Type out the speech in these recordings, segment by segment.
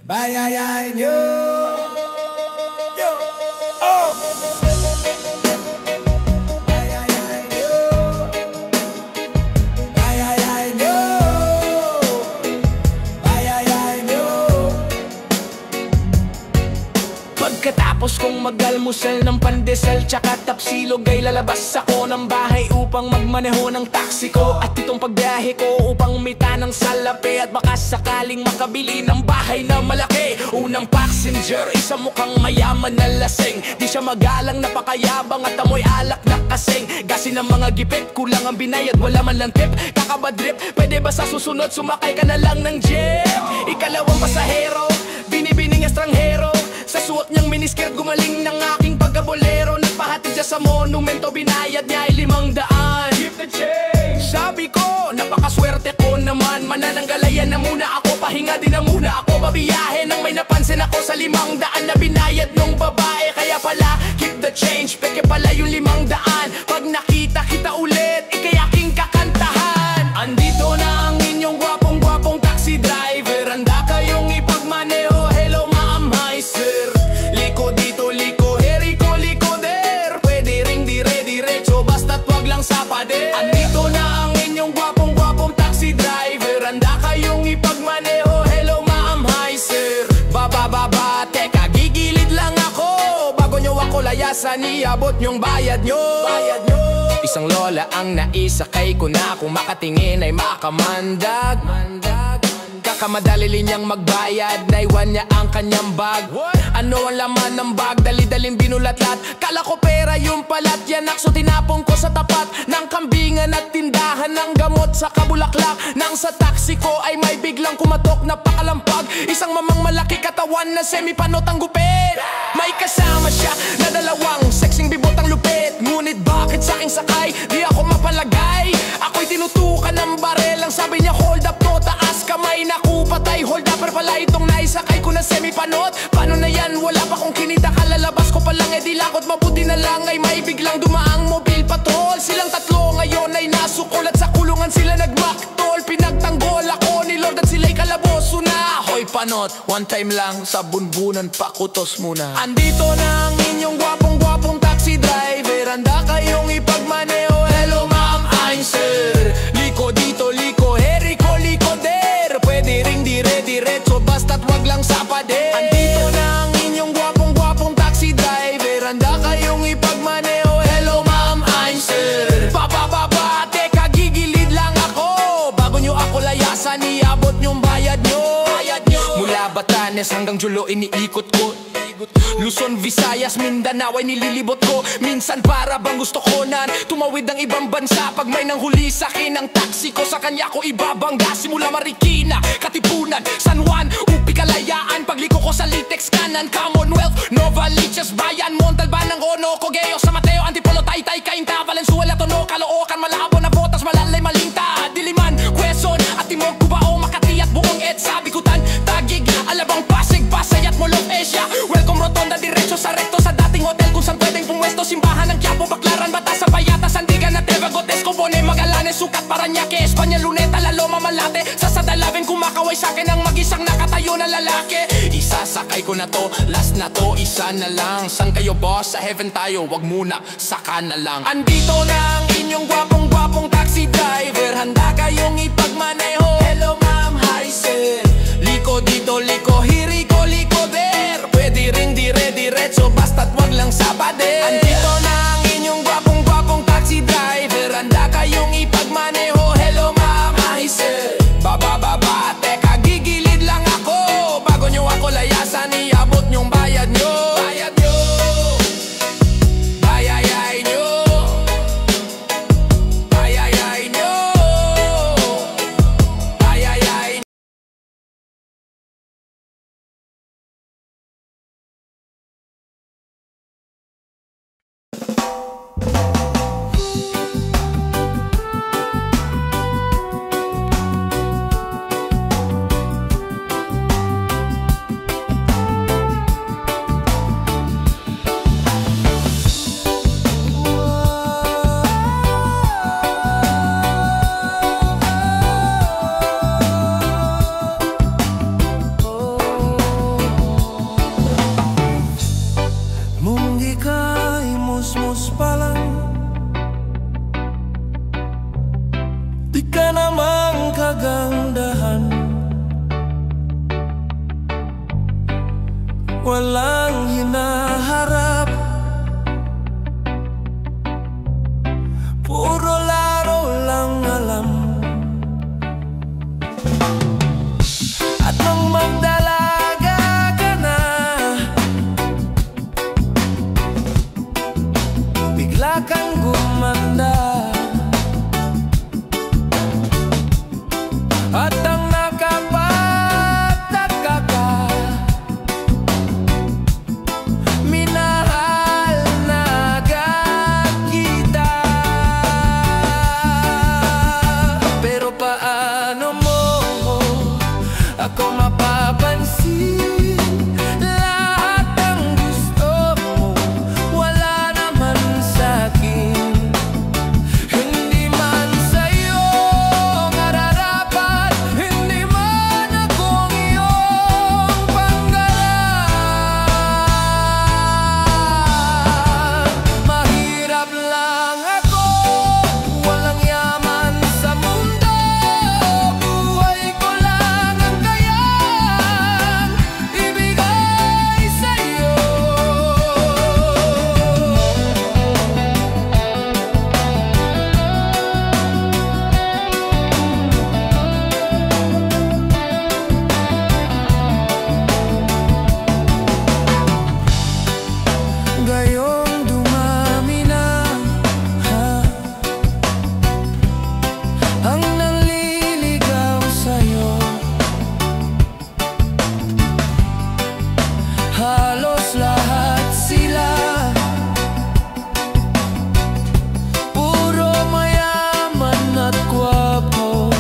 Bayayain nyo. Yo. Oh. Bayayain nyo. Bayayain nyo. Bayayain nyo. Pagkatapos kong mag-almusal ng pandesal tsaka tapsilog ay lalabas ako ng bahay upang magmaneho ng taxi ko. At itong pagbiyahe ko upang umita ng salapi at baka sakaling makabili ng bahay na malaki. Unang passenger, isang mukhang mayaman na lasing. Di siya magalang, napakayabang at amoy alak na kasing. Gasin ng mga gipit, kulang ang binayad, wala man lang tip. Kakabadrip, pwede ba sa susunod sumakay ka na lang ng jeep? Ikalawang pasahero, binibining estranghero. Sa suot niyang miniskirt, gumaling ng aking pagkabolero. Nagpahatid siya sa monumento, binayad niya ay 500. Keep the change. Sabi ko, napakaswerte ko naman. Manananggalayan na muna ako, pahinga din na muna ako. Babiyahe nang may napansin ako sa 500 na binayad nung babae. Kaya pala, keep the change, peke pala yung 500. Pag nakita kita ulit, ikay aking kakantahan. Andito na ang inyong gwapong-gwapong taxi driver. Handa kayong ipagmaneho, hello ma'am, hi sir. Liko dito, liko, heriko, liko der. Pwede ring dire-diretso, basta't wag lang sa pader. Andito na ang inyong gwapong-gwapong taxi driver. Handa kayong ipagmaneho, hello ma'am, hi sir. Baba, teka, gigilid lang ako. Bago nyo ako layasan, iabot nyong bayad nyo. Isang lola ang naisakay ko na, kung makatingin ay makamandag. Kakamadali niyang magbayad, naiwan niya ang kanyang bag. Ano ang laman ng bag? Dali-daling binulat-lat. Kala ko pera yung palat, yanak, so tinapong ko sa tapat ng kambingan at tindahan ng gamot sa Kabulaklak. Nang sa taxi ko ay may biglang kumatok na pakalampag. Isang mamang malaki katawan na semi-panot ang gupit. May kasama siya na dalawang sexing bibot ang lupit. Ngunit bakit sa aking sakay di ako mapalagay? Ako'y tinutukan ng barel, ang sabi niya hold up to, taas kamay. Naku, patay, hold up, pero pala itong naisakay ko na semi-panot. Paano na yan? Wala pa kong kinita, kalalabas ko pa lang, di lakot. Mabuti na lang ay may biglang dumaang mobile patrol. Silang tatlo ngayon ay nasukol at sa kulungan sila nagmaktol. Pinagtanggol ako ni Lord at sila'y kalaboso na. Hoy panot, one time lang sa bunbunan, pakutos muna. Andito na ang inyong gwapong-gwapong taxi driver. Handa kayong ipagmaneho, hello ma'am, I'm sir. Liko dito, liko, heriko, liko der. Pwede ring dire-diretso, basta't wag lang sa pader. Andito na ang inyong gwapong-gwapong taxi driver. Handa kayong ipagmaneho, hello ma'am, I'm sir. Baba, teka, gigilid lang ako. Bago nyo ako layasan, iabot nyong bayad nyo. Mula Batanes hanggang Jolo, iniikot ko. Luzon, Visayas, Mindanao ay nililibot ko. Minsan para bang gusto ko nan tumawid ng ibang bansa. Pag may nanghuli sa'kin ang taxi ko, sa kanya ko ibabangga. Simula Marikina, Katipunan, San Juan, Upi, Kalayaan. Pagliko ko sa Litex, kanan, Commonwealth, Novaliches, Bayan, Montalban, Ono, Cogeo, San Mateo, Antipolo, Taytay, Cainta, Valenzuela, Tono, Caloocan, Malabo, Navotas, Malalay, Malinta, Diliman, Quezon, at Timog, Cubao, Makati at buong EDSA, Bikutan, Taguig, Alabang, Pasig, Pasay at Molof, Asia. Welcome Rotonda, diretso sa rekto sa dating hotel kung saan pwedeng pumwesto. Simbahan ng Quiapo, Baclaran, Batasan, Payata, Sandigan at Tevagotes, Cobone, Magallanes, Sucat, Parañaque, Espanya, Luneta, Laloma, Malate. Sa Sadalawin kumakaway sa'kin ang mag-isang nakatayo na lalaki. Isasakay ko na to, last na to, isa na lang. San kayo boss? Sa heaven tayo, wag muna, saka na lang. Andito na ang inyong gwapong-gwapong taxi driver. Handa kayong ipagmaneho, hello ma'am, hi sir. Liko dito, liko, hiriko, liko der. Pwede ring dire-diretso, basta't wag lang sa pader. Andito na ang inyong gwapong-gwapong taxi driver. Handa kayong ipagmaneho, hello ma'am, hi sir. Baba, teka, gigilid lang ako. Bago nyo ako layasan, iabot nyong bayad nyo. walang hinaharap. Puro laro lang alam. At nung magdalaga ka na, bigla kang gumanda. At ang nakapagtaka ka, minahal na agad kita. Pero paano mo ako mapapansin? Lahat ng gusto mo wala naman sa'kin. Hindi man sa'yo nararapat, hindi man ako ang iyong pangarap. Mahirap lang ako, walang yaman sa mundo. Buhay ko lang ang kayang ibigay sa'yo. Gayong dumami na ang nanliligaw sa'yo. Halos lahat sila puro mayaman at gwapo.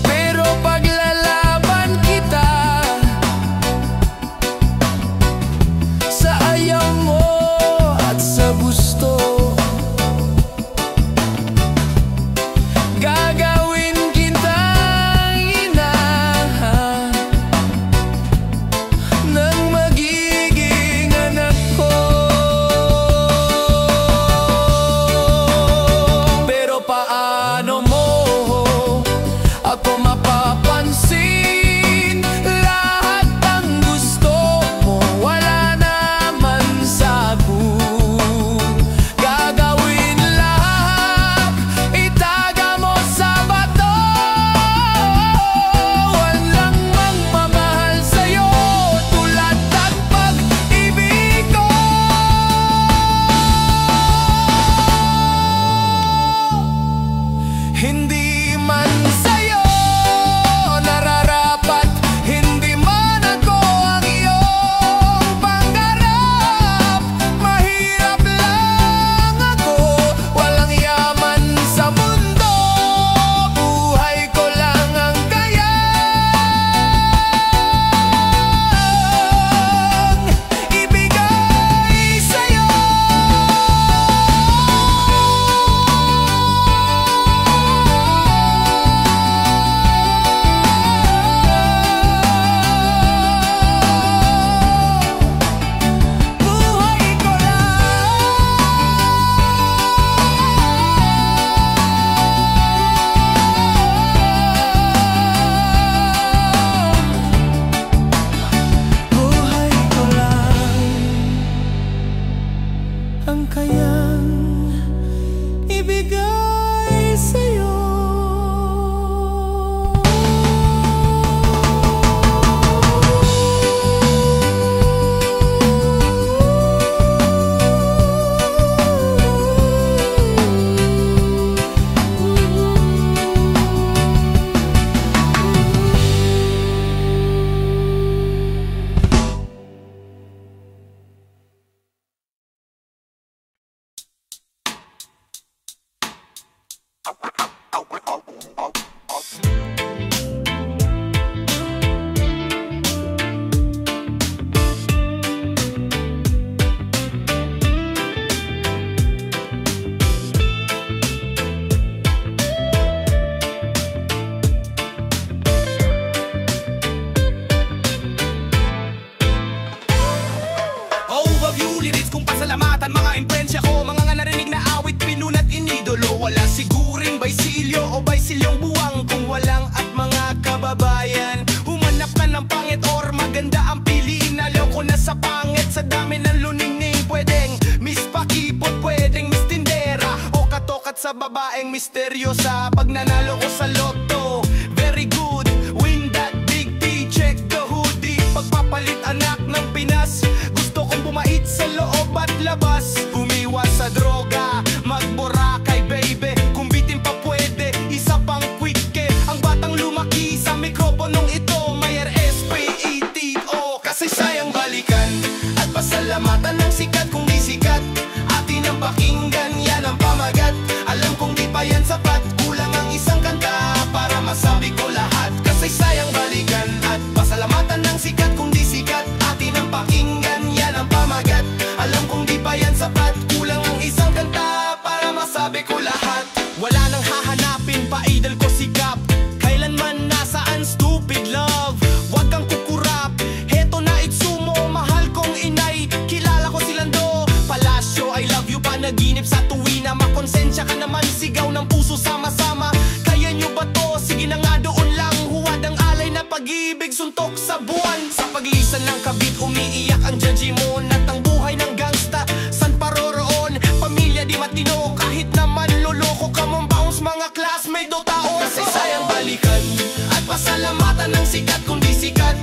Pero paglalaban kita sa ayaw mo at sa gusto, gagawin kitang ina ng magiging anak ko. Pero paano mo ako mapapansin? Lahat ng gusto mo wala naman sa'kin. Gagawin lahat, itaga mo sa bato. Walang magmamahal sa'yo tulad ng pag-ibig ko. Hindi man sa'yo nararapat, hindi man ako ang iyong pangarap. Mahirap lang ako, walang yaman sa mundo. Buhay ko lang ang kayang ibigay sa'yo. Buhay ko lang ang kayang ibigay sa'yo. Overview, lyrics kung pasalamatan, mga imprensya ko, mga narinig na awit, pinunat inidolo. Wala siguring baisilyo o baisilyong buwang kung walang at mga kababayan. Humanap ka na ng pangit or maganda ang piliin. Alam ko na sa pangit, sa dami ng luningning. Pwedeng Miss Pakipot, pwedeng Miss Tindera, o katokat sa babaeng misteryosa. Pag nanalo ko sa loto, very good, win that big T, check the hoodie. Pagpapalit anak ng Pinas, gusto kong bumait sa loob at labas. Umiwas sa droga, mag-Boracay baby, kung bitin pa pwede, isa pang quick eh. Ang batang lumaki sa mikroponong ito, may RSPETO. Kasi sayang balikan at pasalamatan ng sikat. Kung di sikat, atin ang pakinggan, yan ang pamagat. Alam kong di pa yan sapat, kulang ang isang kanta para masabi ko lahat. Kasi sayang balikan at pasalamatan ng sikat. Kung di sikat, atin ang pakinggan, yan ang pamagat. Alam kong di pa yan sapat, kulang ang isang kanta para masabi ko lahat. Wala nang hahanapin pa, idol ko sikap. Kailanman nasaan stupid love, wag kang kukurap. Heto na itsumo, mahal kong inay, kilala ko silang do Palasyo, I love you, panaginip sa tuwina. Makonsensya ka naman, sigaw ng puso sama-sama. Kaya nyo ba to? Sige na nga doon lang. Huwad ang alay na pag-ibig, suntok sa buwan. Sa paglisan ng kabit, umiiyak ang judgimon. At ang buhay ng gangsta, san paroroon? Pamilya di matino, kahit naman loloko ka mong bounce. Mga classmate do tao, kasi sayang balikan at pasalamatan ng sikat. Kung di sikat,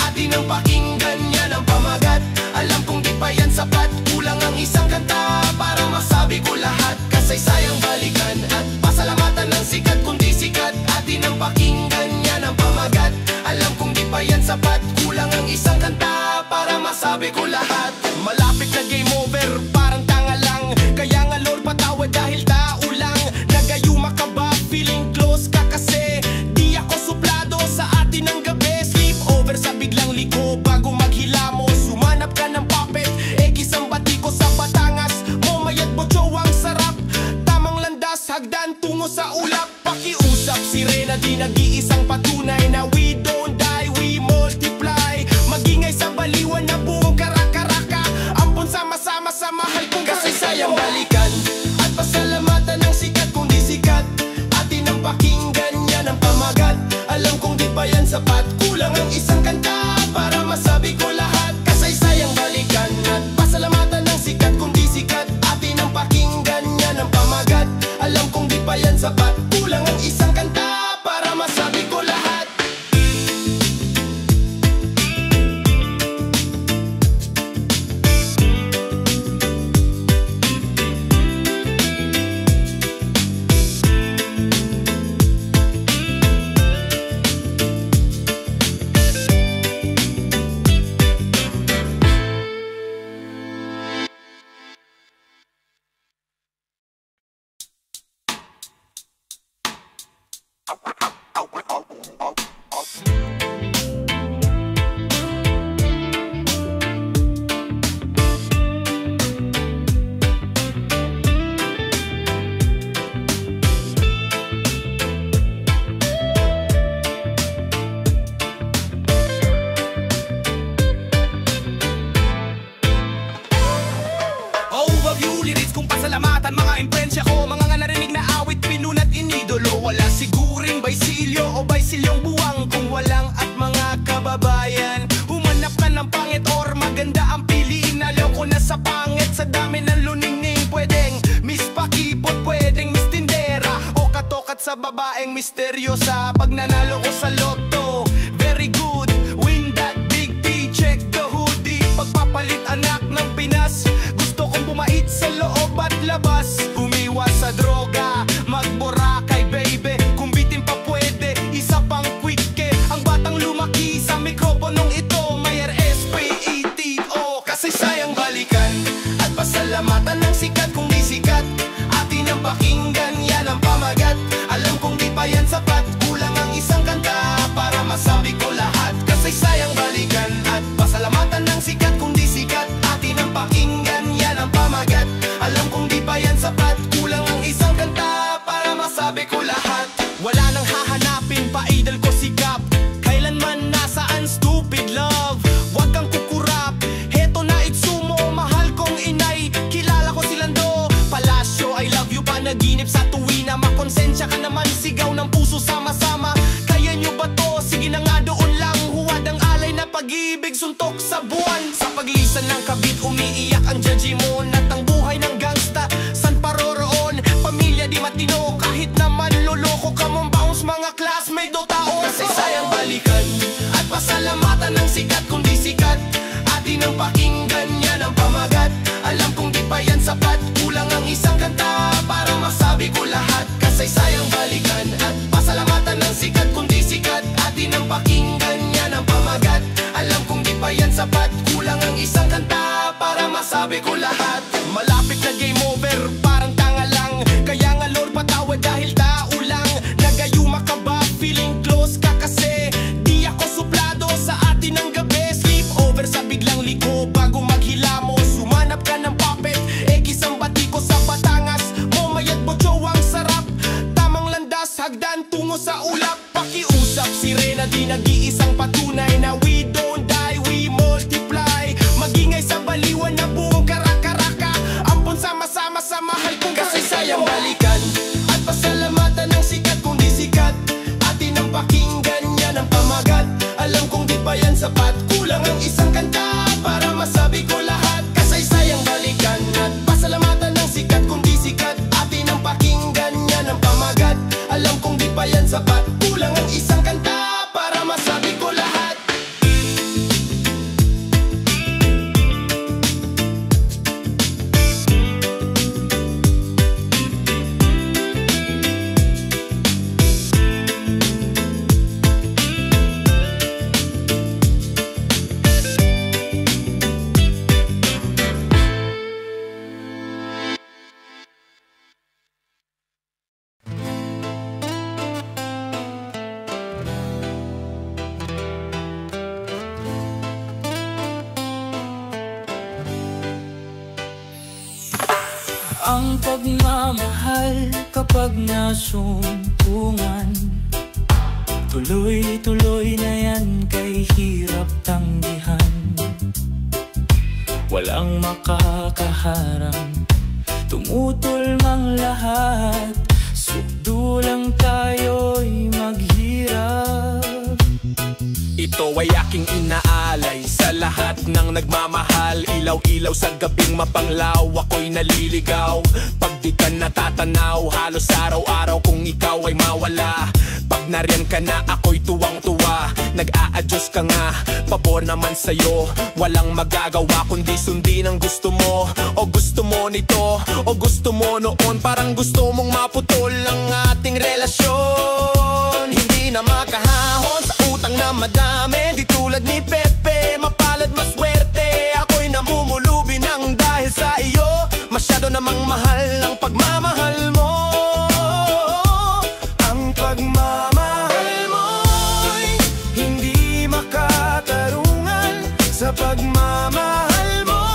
atin ang pakinggan, yan ang pamagat. Alam kong di pa yan sapat, kulang ang isang kanta para masabi ko lahat. Kasi sayang balikan at pasalamatan ng sikat. Kung di sikat, atin ang pakinggan, yan ang pamagat. Alam kong di pa yan sapat, kulang ang isang kanta para masabi ko lahat. Malapit na game over, parang tanga lang. Kaya nga Lord patawad dahil tao lang. Nagayuma ka ba? Feeling close ka kasi di ako suplado sa atin ng gabi. Sleep over sa biglang liko bago maghilamos. Sumanap ka ng puppet, isang bati ko sa Batangas. Momayat bocho ang sarap, tamang landas, hagdan tungo sa ulap. Pakiusap sirena, di nag-iisang patunay na we don't die, we multiply. Magingay sa baliwan na buong karakaraka, ampon sama-sama sa mahal kong kasi sayang balikan at pasalamatan ng sikat. Kung di sikat, atin ang pakinggan, yan ang pamagat. Alam kong di pa yan sapat, kulang ang isang kanta para masabi ko lahat. Kasi sayang balikan at pasalamatan ng sikat. Kung di sikat, atin ang pakinggan, yan ang pamagat. Alam kong di pa yan sapat, kulang ang isang kanta para masabi ko lahat. Pasalamatan, mga imprensya ko, mga nga narinig na awit, pinunat inidolo. Wala siguring baisilyo o baisilyong buwang kung walang at mga kababayan. Humanap ka ng pangit or maganda ang piliin. Alam ko na sa pangit, sa dami ng luningning. Pwedeng Miss Pakipot, pwedeng Miss Tindera, o katokat sa babaeng misteryosa. Pag nanalo ko sa loto, very good, win that big T, check the hoodie. Pagpapalit anak ng Pinas, gusto kong bumait sa loob at labas. Umiwas sa droga, mag-Boracay baby, kung bitin pa pwede, isa pang quick eh. Ang batang lumaki sa mikroponong ito, may RSPETO. Kasi sayang balikan at pasalamatan ng sikat. Kung di sikat, atin ang pakinggan, yan ang pamagat. Alam kong di pa yan sapat, kulang ang isang kanta para masabi ko lahat. Kasi sayang balikan at pasalamatan ng sikat. Kung di sikat, atin ang pakinggan, yan ang pamagat. Alam kong di pa yan sapat, kulang ang isang kanta para masabi ko lahat. Wala nang hahanapin pa, idol ko sikap. Kailanman nasaan stupid love, wag kang kukurap. Heto na itsumo, mahal kong inay, kilala ko silang do pag-ibig suntok sa buwan. Sa paglisan ng kabit umiiyak ang judgimon. At ang buhay ng gangsta san paroroon. Pamilya di matino kahit naman loloko ka mong bounce. Mga classmate do taon kasi sayang balikan. At pasalamatan ng sikat kundi sikat. Atin ang pakinggan yan ang pamagat. Alam kong di pa yan sapat. Kulang ang isang kanta para masabi ko lahat. Kasaysayang balikan at pasalamatan ng sikat kundi sikat. Atin ang pakinggan yan ang pamagat. Alam kong di pa yan sapat. Kulang ang isang kanta para masabi ko lahat. Malapit na game over, parang tanga lang. Kaya nga Lord patawad dahil tao lang. Nagayuma ka ba? Feeling close ka kasi di ako suplado sa atin ng gabi. Sleep over sa biglang liko bago maghilamos. Sumanap ka ng puppet, isang bati ko sa Batangas. Momayat bocho ang sarap. Tamang landas, hagdan tungo sa ulap. Pakiusap, sirena di nag-iisang patunay na we don't die, we multiply. Magingay sa baliwan na buong karakaraka. Ampon sama-sama sa mahal kong kasaysayang balikan. At pasalamatan ng sikat kung di sikat. Atin ang pakinggan yan ang pamagat. Alam kong di pa yan sapat. Kulang ang isang kanta para masabi ko lahat. Kasaysayang balikan at pasalamatan ng sikat kung di sikat. Atin ang pakinggan yan ang pamagat. Alam kong di pa yan sapat. Kulang ang isang kanta para masabi ko lahat. Ang pagmamahal kapag nasumpungan, tuloy-tuloy na yan kay hirap tanggihan. Walang makakaharang, tumutol mang lahat. Sukdo lang tayo'y maghirap. Ito ay aking inaalay sa lahat ng nagmamahal. Ilaw-ilaw sa gabing mapanglaw, ako'y naliligaw. Pag di ka natatanaw, halos araw-araw kung ikaw ay mawala. Pag nariyan ka na, ako'y tuwang-tuwa. Nag-a-adjust ka nga, pabor naman sa'yo. Walang magagawa kundi sundin ang gusto mo. O gusto mo nito, o gusto mo noon. Parang gusto mong maputol ang ating relasyon. Hindi na makahahon sa utang na madami. Di tulad ni Pepe, mapalad maswerte. Ako'y namumulubi ng dahil sa iyo. Masyado namang mahal ang pagmamahal mo. Ang pagmamahal mo'y hindi makatarungan. Sa pagmamahal mo,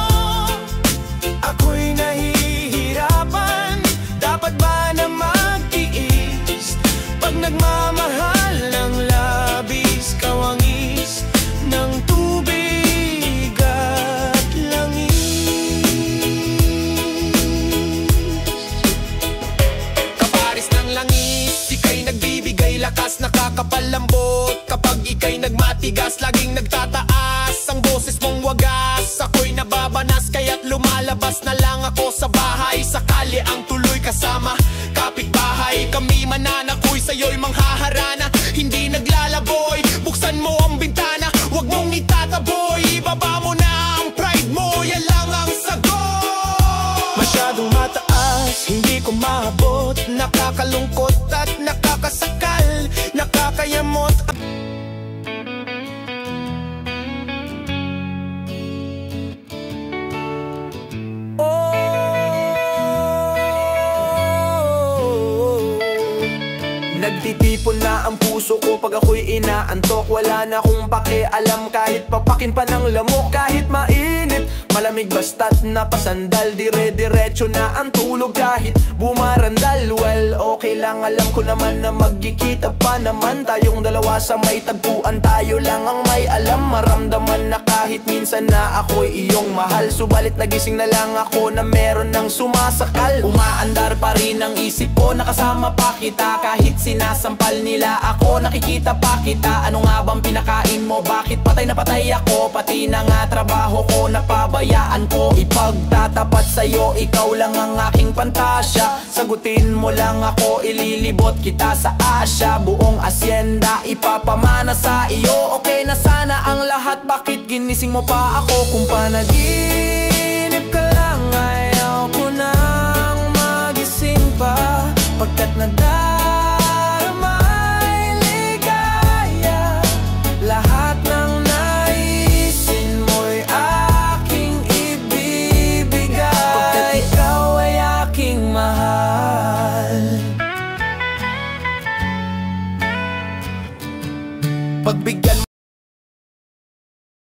ako'y nahihirapan. Dapat ba na magtiis? Pag nagmamahal ng labis, kawangis ng tubig at langis. Kaparis ng langis, ika'y nagbibigay lakas, nakakapalambot. Kapag ika'y nagmatigas, laging nagtataas ang boses mong wagas. Ako'y nababanas, kaya't lumalabas na lang ako sa bahay. Sakali ang tuloy kasama kapitbahay. Kami mananakoy, sa'yo'y manghaharana. Hindi naglalaboy, buksan mo ang bintana. Huwag mong itataboy, ibaba mo na ang pride mo. Yan lang ang sagot. Masyadong mataas, hindi ko maabot. Nakakalungkot at nakakasakal, nakakayamot. Nagtitipon na ang puso ko pag ako'y inaantok. Wala na akong pakialam kahit papakin pa ng lamok. Kahit mainit, Malamig basta't napasandal, dire-diretso na ang tulog kahit bumarandal. Well, okay lang, alam ko naman na magkikita pa naman tayong dalawa sa may tagpuan. Tayo lang ang may alam, maramdaman na kahit minsan na ako'y iyong mahal. Subalit nagising na lang ako na meron ng sumasakal. Umaandar pa rin ang isip ko, nakasama pa kita. Kahit sinasampal nila ako, nakikita pa kita. Ano nga bang pinakain mo? Bakit patay na patay ako? Pati na nga trabaho ko, napabayaan ko. Ipagtatapat sa'yo, ikaw lang ang aking pantasya. Sagutin mo lang ako, ililibot kita sa Asya. Buong asyenda, ipapamana sa iyo. Okay na sana ang lahat, bakit ginising mo pa ako? Kung panaginip ka lang, ayaw ko nang magising pa. Pagkat